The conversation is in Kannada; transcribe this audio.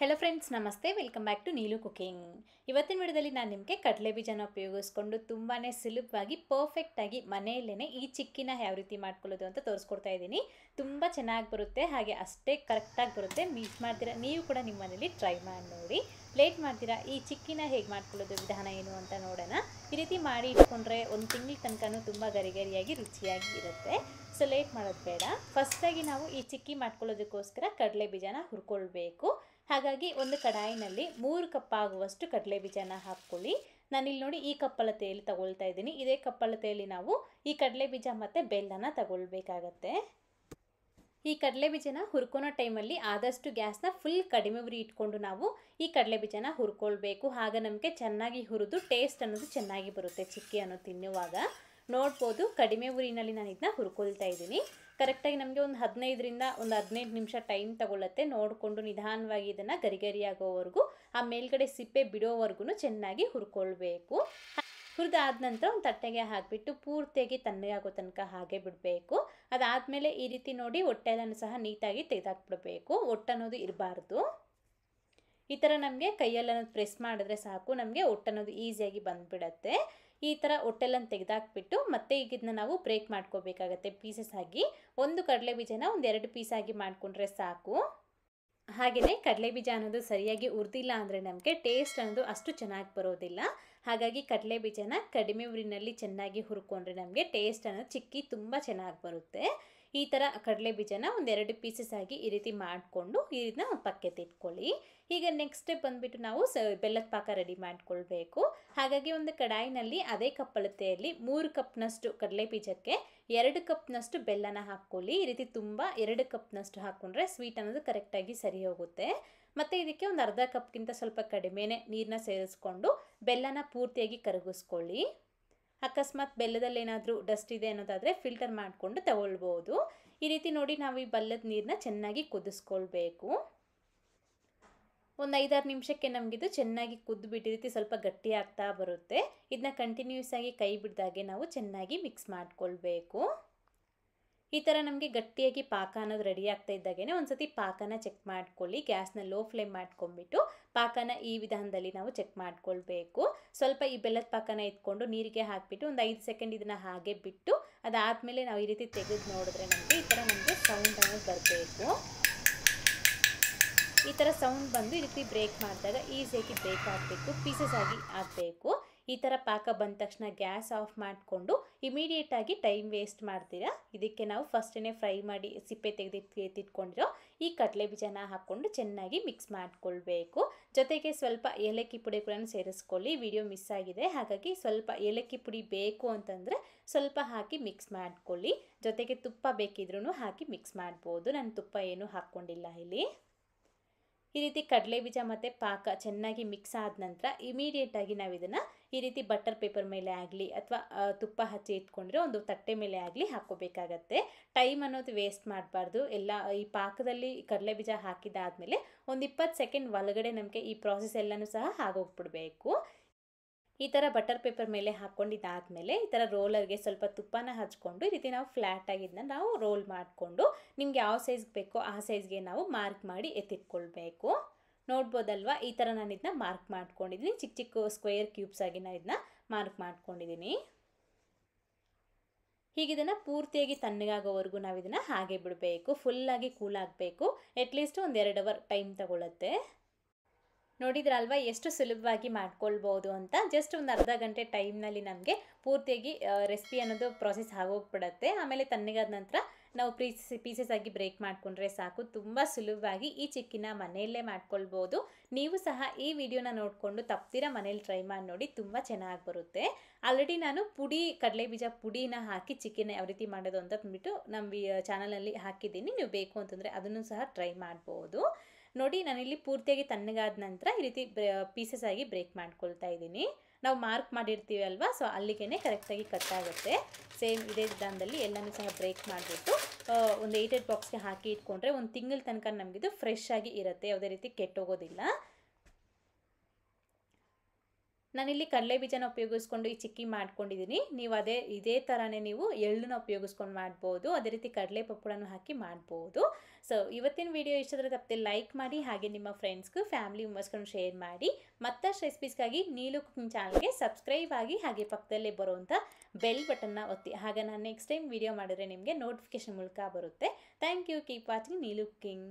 ಹೆಲೋ ಫ್ರೆಂಡ್ಸ್, ನಮಸ್ತೆ. Welcome back to Neelu cooking. ಇವತ್ತಿನ ವಿಡಿಯೋದಲ್ಲಿ ನಾನು ನಿಮಗೆ ಕಡಲೆ ಬೀಜನ ಉಪಯೋಗಿಸ್ಕೊಂಡು ತುಂಬಾ ಸುಲಭವಾಗಿ ಪರ್ಫೆಕ್ಟಾಗಿ ಮನೆಯಲ್ಲೇ ಈ ಚಿಕ್ಕಿನ ಯಾವ ರೀತಿ ಮಾಡ್ಕೊಳ್ಳೋದು ಅಂತ ತೋರಿಸ್ಕೊಡ್ತಾ ಇದ್ದೀನಿ. ತುಂಬ ಚೆನ್ನಾಗಿ ಬರುತ್ತೆ, ಹಾಗೆ ಅಷ್ಟೇ ಕರೆಕ್ಟಾಗಿ ಬರುತ್ತೆ. ಮಿಸ್ ಮಾಡ್ತೀರಾ, ನೀವು ಕೂಡ ನಿಮ್ಮ ಮನೇಲಿ ಟ್ರೈ ಮಾಡಿ ನೋಡಿ. ಲೇಟ್ ಮಾಡ್ತೀರಾ, ಈ ಚಿಕ್ಕಿನ ಹೇಗೆ ಮಾಡ್ಕೊಳ್ಳೋದು ವಿಧಾನ ಏನು ಅಂತ ನೋಡೋಣ. ಈ ರೀತಿ ಮಾಡಿ ಇಟ್ಕೊಂಡ್ರೆ ಒಂದು ತಿಂಗಳ ತನಕನೂ ತುಂಬ ಗರಿಗರಿಯಾಗಿ ರುಚಿಯಾಗಿ ಇರುತ್ತೆ. ಸೊ ಲೇಟ್ ಮಾಡೋದು ಬೇಡ. ಫಸ್ಟಾಗಿ ನಾವು ಈ ಚಿಕ್ಕಿ ಮಾಡ್ಕೊಳ್ಳೋದಕ್ಕೋಸ್ಕರ ಕಡಲೆ ಬೀಜನ ಹುರ್ಕೊಳ್ಬೇಕು. ಹಾಗಾಗಿ ಒಂದು ಕಡಾಯಿನಲ್ಲಿ 3 ಕಪ್ ಆಗುವಷ್ಟು ಕಡಲೆ ಬೀಜನ ಹಾಕ್ಕೊಳ್ಳಿ. ನಾನಿಲ್ಲಿ ನೋಡಿ ಈ ಕಪ್ಪಳತೆಯಲ್ಲಿ ತಗೊಳ್ತಾ ಇದ್ದೀನಿ. ಇದೇ ಕಪ್ಪಳತೆಯಲ್ಲಿ ನಾವು ಈ ಕಡಲೆ ಬೀಜ ಮತ್ತು ಬೆಲ್ಲನ ತಗೊಳ್ಬೇಕಾಗತ್ತೆ. ಈ ಕಡಲೆ ಬೀಜನ ಹುರ್ಕೊಳೋ ಟೈಮಲ್ಲಿ ಆದಷ್ಟು ಗ್ಯಾಸ್ನ ಫುಲ್ ಕಡಿಮೆ ಉರಿ ಇಟ್ಕೊಂಡು ನಾವು ಈ ಕಡಲೆ ಬೀಜನ ಹುರ್ಕೊಳ್ಬೇಕು. ಆಗ ನಮಗೆ ಚೆನ್ನಾಗಿ ಹುರಿದು ಟೇಸ್ಟ್ ಅನ್ನೋದು ಚೆನ್ನಾಗಿ ಬರುತ್ತೆ. ಚಿಕ್ಕಿ ಅನ್ನೋದು ತಿನ್ನುವಾಗ ನೋಡ್ಬೋದು, ಕಡಿಮೆ ಉರಿನಲ್ಲಿ ನಾನು ಇದನ್ನ ಹುರ್ಕೊಳ್ತಾ ಇದ್ದೀನಿ. ಕರೆಕ್ಟಾಗಿ ನಮಗೆ ಒಂದು 15 ನಿಮಿಷ ಟೈಮ್ ತಗೊಳ್ಳುತ್ತೆ. ನೋಡಿಕೊಂಡು ನಿಧಾನವಾಗಿ ಇದನ್ನು ಗರಿಗರಿ ಆಗೋವರೆಗೂ, ಆ ಮೇಲ್ಗಡೆ ಸಿಪ್ಪೆ ಬಿಡೋವರೆಗೂ ಚೆನ್ನಾಗಿ ಹುರ್ಕೊಳ್ಬೇಕು. ಹುರಿದಾದ ನಂತರ ಒಂದು ತಟ್ಟೆಗೆ ಹಾಕಿಬಿಟ್ಟು ಪೂರ್ತಿಯಾಗಿ ತಣ್ಣಗಾಗೋ ತನಕ ಹಾಗೆ ಬಿಡಬೇಕು. ಅದಾದಮೇಲೆ ಈ ರೀತಿ ನೋಡಿ ಹೊಟ್ಟೆಯನ್ನು ಸಹ ನೀಟಾಗಿ ತೆಗೆದಾಕ್ಬಿಡಬೇಕು. ಒಟ್ಟನ್ನೋದು ಇರಬಾರ್ದು. ಈ ಥರ ನಮಗೆ ಕೈಯಲ್ಲನ್ನೋದು ಪ್ರೆಸ್ ಮಾಡಿದ್ರೆ ಸಾಕು, ನಮಗೆ ಒಟ್ಟನ್ನೋದು ಈಸಿಯಾಗಿ ಬಂದುಬಿಡತ್ತೆ. ಈ ಥರ ಹೊಟ್ಟೆಲ್ಲನ್ನು ತೆಗೆದಾಕ್ಬಿಟ್ಟು ಮತ್ತೆ ಈಗ ಇದನ್ನ ನಾವು ಬ್ರೇಕ್ ಮಾಡ್ಕೋಬೇಕಾಗತ್ತೆ ಪೀಸಸ್ ಆಗಿ. ಒಂದು ಕಡಲೆ ಬೀಜನ ಒಂದು 2 ಪೀಸಾಗಿ ಮಾಡಿಕೊಂಡ್ರೆ ಸಾಕು. ಹಾಗೆಯೇ ಕಡಲೆ ಬೀಜ ಅನ್ನೋದು ಸರಿಯಾಗಿ ಹುರಿದಿಲ್ಲ ಅಂದರೆ ನಮಗೆ ಟೇಸ್ಟ್ ಅನ್ನೋದು ಅಷ್ಟು ಚೆನ್ನಾಗಿ ಬರೋದಿಲ್ಲ. ಹಾಗಾಗಿ ಕಡಲೆ ಬೀಜನ ಕಡಿಮೆ ಉರಿನಲ್ಲಿ ಚೆನ್ನಾಗಿ ಹುರ್ಕೊಂಡ್ರೆ ನಮಗೆ ಟೇಸ್ಟ್ ಅನ್ನೋದು ಚಿಕ್ಕಿ ತುಂಬ ಚೆನ್ನಾಗಿ ಬರುತ್ತೆ. ಈ ಥರ ಕಡಲೆ ಬೀಜನ ಒಂದು 2 ಪೀಸಸ್ ಆಗಿ ಈ ರೀತಿ ಮಾಡಿಕೊಂಡು ಇದನ್ನ ಒಂದು ಪಕ್ಕಕ್ಕೆ ಇಟ್ಕೊಳ್ಳಿ. ಈಗ ನೆಕ್ಸ್ಟ್ ಸ್ಟೆಪ್ ಬಂದುಬಿಟ್ಟು ನಾವು ಬೆಲ್ಲದ ಪಾಕ ರೆಡಿ ಮಾಡ್ಕೊಳ್ಬೇಕು. ಹಾಗಾಗಿ ಒಂದು ಕಡಾಯಿನಲ್ಲಿ ಅದೇ ಕಪ್ಪಳತೆಯಲ್ಲಿ 3 ಕಪ್ನಷ್ಟು ಕಡಲೆ ಬೀಜಕ್ಕೆ 2 ಕಪ್ನಷ್ಟು ಬೆಲ್ಲನ ಹಾಕ್ಕೊಳ್ಳಿ. ಈ ರೀತಿ ತುಂಬ 2 ಕಪ್ನಷ್ಟು ಹಾಕ್ಕೊಂಡ್ರೆ ಸ್ವೀಟ್ ಅನ್ನೋದು ಕರೆಕ್ಟಾಗಿ ಸರಿ ಹೋಗುತ್ತೆ. ಮತ್ತು ಇದಕ್ಕೆ ಒಂದು ಅರ್ಧ ಕಪ್ಗಿಂತ ಸ್ವಲ್ಪ ಕಡಿಮೆನೇ ನೀರನ್ನ ಸೇರಿಸ್ಕೊಂಡು ಬೆಲ್ಲನ ಪೂರ್ತಿಯಾಗಿ ಕರಗಿಸ್ಕೊಳ್ಳಿ. ಅಕಸ್ಮಾತ್ ಬೆಲ್ಲದಲ್ಲಿ ಏನಾದರೂ ಡಸ್ಟ್ ಇದೆ ಅನ್ನೋದಾದರೆ ಫಿಲ್ಟರ್ ಮಾಡಿಕೊಂಡು ತಗೊಳ್ಬೋದು. ಈ ರೀತಿ ನೋಡಿ ನಾವು ಈ ಬೆಲ್ಲದ ನೀರನ್ನ ಚೆನ್ನಾಗಿ ಕುದಿಸ್ಕೊಳ್ಬೇಕು. ಒಂದು 5-6 ನಿಮಿಷಕ್ಕೆ ನಮಗಿದು ಚೆನ್ನಾಗಿ ಕುದ್ದುಬಿಟ್ಟು ಈ ರೀತಿ ಸ್ವಲ್ಪ ಗಟ್ಟಿ ಆಗ್ತಾ ಬರುತ್ತೆ. ಇದನ್ನ ಕಂಟಿನ್ಯೂಸ್ ಆಗಿ ಕೈ ಬಿಡ್ದಾಗೆ ನಾವು ಚೆನ್ನಾಗಿ ಮಿಕ್ಸ್ ಮಾಡ್ಕೊಳ್ಬೇಕು. ಈ ಥರ ನಮಗೆ ಗಟ್ಟಿಯಾಗಿ ಪಾಕ ಅನ್ನೋದು ರೆಡಿ ಆಗ್ತಾ ಇದ್ದಾಗೇ ಒಂದು ಸತಿ ಪಾಕನ ಚೆಕ್ ಮಾಡ್ಕೊಳ್ಳಿ. ಗ್ಯಾಸ್ನ ಲೋ ಫ್ಲೇಮ್ ಮಾಡ್ಕೊಂಡ್ಬಿಟ್ಟು ಪಾಕನ ಈ ವಿಧಾನದಲ್ಲಿ ನಾವು ಚೆಕ್ ಮಾಡ್ಕೊಳ್ಬೇಕು. ಸ್ವಲ್ಪ ಈ ಬೆಲ್ಲದ ಪಾಕನ ಎತ್ಕೊಂಡು ನೀರಿಗೆ ಹಾಕಿಬಿಟ್ಟು ಒಂದು 5 ಸೆಕೆಂಡ್ ಇದನ್ನು ಹಾಗೆ ಬಿಟ್ಟು ಅದಾದಮೇಲೆ ನಾವು ಈ ರೀತಿ ತೆಗೆದು ನೋಡಿದ್ರೆ ನಮಗೆ ಈ ಥರ ನಮಗೆ ಸೌಂಡ್ ಅನ್ನೋದು ಬರಬೇಕು. ಈ ಥರ ಸೌಂಡ್ ಬಂದು ಈ ರೀತಿ ಬ್ರೇಕ್ ಮಾಡಿದಾಗ ಈಸಿಯಾಗಿ ಬ್ರೇಕ್ ಆಗಬೇಕು, ಪೀಸಸ್ ಆಗಿ ಆಗಬೇಕು. ಈ ಥರ ಪಾಕ ಬಂದ ತಕ್ಷಣ ಗ್ಯಾಸ್ ಆಫ್ ಮಾಡಿಕೊಂಡು ಇಮಿಡಿಯೇಟಾಗಿ ಟೈಮ್ ವೇಸ್ಟ್ ಮಾಡ್ತೀರಾ. ಇದಕ್ಕೆ ನಾವು ಫಸ್ಟೇ ಫ್ರೈ ಮಾಡಿ ಸಿಪ್ಪೆ ತೆಗೆದಿಟ್ಕೊಂಡಿರೋ ಈ ಕಡಲೆ ಬೀಜನ ಹಾಕ್ಕೊಂಡು ಚೆನ್ನಾಗಿ ಮಿಕ್ಸ್ ಮಾಡಿಕೊಳ್ಬೇಕು. ಜೊತೆಗೆ ಸ್ವಲ್ಪ ಏಲಕ್ಕಿ ಪುಡಿ ಕೂಡ ಸೇರಿಸ್ಕೊಳ್ಳಿ. ವಿಡಿಯೋ ಮಿಸ್ ಆಗಿದೆ, ಹಾಗಾಗಿ ಸ್ವಲ್ಪ ಏಲಕ್ಕಿ ಪುಡಿ ಬೇಕು ಅಂತಂದರೆ ಸ್ವಲ್ಪ ಹಾಕಿ ಮಿಕ್ಸ್ ಮಾಡ್ಕೊಳ್ಳಿ. ಜೊತೆಗೆ ತುಪ್ಪ ಬೇಕಿದ್ರೂ ಹಾಕಿ ಮಿಕ್ಸ್ ಮಾಡ್ಬೋದು. ನಾನು ತುಪ್ಪ ಏನೂ ಹಾಕ್ಕೊಂಡಿಲ್ಲ ಇಲ್ಲಿ. ಈ ರೀತಿ ಕಡಲೆ ಬೀಜ ಮತ್ತು ಪಾಕ ಚೆನ್ನಾಗಿ ಮಿಕ್ಸ್ ಆದ ನಂತರ ಇಮಿಡಿಯೇಟಾಗಿ ನಾವು ಇದನ್ನು ಈ ರೀತಿ ಬಟರ್ ಪೇಪರ್ ಮೇಲೆ ಆಗಲಿ ಅಥವಾ ತುಪ್ಪ ಹಚ್ಚಿ ಇಟ್ಕೊಂಡ್ರೆ ಒಂದು ತಟ್ಟೆ ಮೇಲೆ ಆಗಲಿ ಹಾಕ್ಕೋಬೇಕಾಗತ್ತೆ. ಟೈಮ್ ಅನ್ನೋದು ವೇಸ್ಟ್ ಮಾಡಬಾರ್ದು. ಎಲ್ಲ ಈ ಪಾಕದಲ್ಲಿ ಕಡಲೆ ಬೀಜ ಹಾಕಿದಾದಮೇಲೆ ಒಂದು 20 ಸೆಕೆಂಡ್ ಒಳಗಡೆ ನಮಗೆ ಈ ಪ್ರಾಸೆಸ್ ಎಲ್ಲನೂ ಸಹ ಆಗೋಗ್ಬಿಡಬೇಕು. ಈ ಥರ ಬಟರ್ ಪೇಪರ್ ಮೇಲೆ ಹಾಕ್ಕೊಂಡಿದ್ದಾದಮೇಲೆ ಈ ಥರ ರೋಲರ್ಗೆ ಸ್ವಲ್ಪ ತುಪ್ಪನ ಹಚ್ಕೊಂಡು ಈ ರೀತಿ ನಾವು ಫ್ಲ್ಯಾಟಾಗಿದ್ದನ್ನ ನಾವು ರೋಲ್ ಮಾಡಿಕೊಂಡು ನಿಮ್ಗೆ ಯಾವ ಸೈಜ್ಗೆ ಬೇಕೋ ಆ ಸೈಜ್ಗೆ ನಾವು ಮಾರ್ಕ್ ಮಾಡಿ ಎತ್ತಿಟ್ಕೊಳ್ಬೇಕು. ನೋಡ್ಬೋದಲ್ವಾ, ಈ ಥರ ನಾನು ಇದನ್ನ ಮಾರ್ಕ್ ಮಾಡ್ಕೊಂಡಿದ್ದೀನಿ. ಚಿಕ್ಕ ಚಿಕ್ಕ ಸ್ಕ್ವೇರ್ ಕ್ಯೂಬ್ಸ್ ಆಗಿ ನಾನು ಇದನ್ನ ಮಾರ್ಕ್ ಮಾಡ್ಕೊಂಡಿದ್ದೀನಿ. ಹೀಗೆ ಇದನ್ನು ಪೂರ್ತಿಯಾಗಿ ತಣ್ಣಗಾಗೋವರೆಗೂ ನಾವು ಇದನ್ನು ಹಾಗೆ ಬಿಡಬೇಕು. ಫುಲ್ಲಾಗಿ ಕೂಲ್ ಆಗಬೇಕು. ಅಟ್ಲೀಸ್ಟ್ ಒಂದು 2 ಅವರ್ ಟೈಮ್ ತಗೊಳುತ್ತೆ. ನೋಡಿದ್ರಲ್ವಾ ಎಷ್ಟು ಸುಲಭವಾಗಿ ಮಾಡ್ಕೊಳ್ಬೋದು ಅಂತ. ಜಸ್ಟ್ ಒಂದು ಅರ್ಧ ಗಂಟೆ ಟೈಮ್ನಲ್ಲಿ ನಮಗೆ ಪೂರ್ತಿಯಾಗಿ ರೆಸಿಪಿ ಅನ್ನೋದು ಪ್ರಾಸೆಸ್ ಆಗೋಗ್ಬಿಡತ್ತೆ. ಆಮೇಲೆ ತಣ್ಣಗಾದ ನಂತರ ನಾವು ಪೀಸಸ್ ಆಗಿ ಬ್ರೇಕ್ ಮಾಡಿಕೊಂಡ್ರೆ ಸಾಕು. ತುಂಬ ಸುಲಭವಾಗಿ ಈ ಚಿಕ್ಕಿನ ಮನೆಯಲ್ಲೇ ಮಾಡ್ಕೊಳ್ಬೋದು. ನೀವು ಸಹ ಈ ವಿಡಿಯೋನ ನೋಡಿಕೊಂಡು ತಪ್ಪದಿರ ಮನೇಲಿ ಟ್ರೈ ಮಾಡಿ ನೋಡಿ, ತುಂಬ ಚೆನ್ನಾಗಿ ಬರುತ್ತೆ. ಆಲ್ರೆಡಿ ನಾನು ಕಡಲೆ ಬೀಜ ಪುಡಿನ ಹಾಕಿ ಚಿಕ್ಕಿನ ಯಾವ ರೀತಿ ಮಾಡೋದು ಅಂತ ಅಂದ್ಬಿಟ್ಟು ನಮ್ಮ ಚಾನಲಲ್ಲಿ ಹಾಕಿದ್ದೀನಿ. ನೀವು ಬೇಕು ಅಂತಂದರೆ ಅದನ್ನು ಸಹ ಟ್ರೈ ಮಾಡ್ಬೋದು. ನೋಡಿ, ನಾನಿಲ್ಲಿ ಪೂರ್ತಿಯಾಗಿ ತಣ್ಣಗಾದ ನಂತರ ಈ ರೀತಿ ಪೀಸಸ್ ಆಗಿ ಬ್ರೇಕ್ ಮಾಡ್ಕೊಳ್ತಾ ಇದ್ದೀನಿ. ನಾವು ಮಾರ್ಕ್ ಮಾಡಿರ್ತೀವಿ ಅಲ್ವಾ, ಸೊ ಅಲ್ಲಿಗೆ ಕರೆಕ್ಟಾಗಿ ಕಟ್ ಆಗುತ್ತೆ. ಸೇಮ್ ಇದೇ ವಿಧಾನದಲ್ಲಿ ಎಲ್ಲನೂ ಸಹ ಬ್ರೇಕ್ ಮಾಡಿಬಿಟ್ಟು ಒಂದು 8 ಬಾಕ್ಸ್ಗೆ ಹಾಕಿ ಇಟ್ಕೊಂಡ್ರೆ ಒಂದು ತಿಂಗಳ ತನಕ ನಮಗಿದು ಫ್ರೆಶ್ ಆಗಿ ಇರುತ್ತೆ. ಯಾವುದೇ ರೀತಿ ಕೆಟ್ಟೋಗೋದಿಲ್ಲ. ನಾನಿಲ್ಲಿ ಕಡಲೆ ಬೀಜನ ಉಪಯೋಗಿಸ್ಕೊಂಡು ಈ ಚಿಕ್ಕಿ ಮಾಡ್ಕೊಂಡಿದ್ದೀನಿ. ನೀವು ಇದೇ ಥರನೇ ನೀವು ಎಳ್ಳನ್ನ ಉಪಯೋಗಿಸ್ಕೊಂಡು ಮಾಡ್ಬೋದು. ಅದೇ ರೀತಿ ಕಡಲೆ ಪಪ್ಪಳನೂ ಹಾಕಿ ಮಾಡ್ಬೋದು. ಸೊ ಇವತ್ತಿನ ವಿಡಿಯೋ ಇಷ್ಟ ಆದರೆ ತಪ್ಪದೆ ಲೈಕ್ ಮಾಡಿ, ಹಾಗೆ ನಿಮ್ಮ ಫ್ರೆಂಡ್ಸ್ಗೂ ಫ್ಯಾಮಿಲಿ ಮೆಂಬರ್ಸ್ಗೂ ಶೇರ್ ಮಾಡಿ. ಮತ್ತಷ್ಟು ರೆಸಿಪೀಸ್ಗಾಗಿ ನೀಲು ಕುಕಿಂಗ್ ಚಾನಲ್ಗೆ ಸಬ್ಸ್ಕ್ರೈಬ್ ಆಗಿ, ಹಾಗೆ ಪಕ್ಕದಲ್ಲೇ ಬರುವಂಥ ಬೆಲ್ ಬಟನ್ನ ಒತ್ತಿ. ಹಾಗೆ ನಾನು ನೆಕ್ಸ್ಟ್ ಟೈಮ್ ವಿಡಿಯೋ ಮಾಡಿದ್ರೆ ನಿಮಗೆ ನೋಟಿಫಿಕೇಶನ್ ಮೂಲಕ ಬರುತ್ತೆ. Thank you. Keep watching Neelu cooking.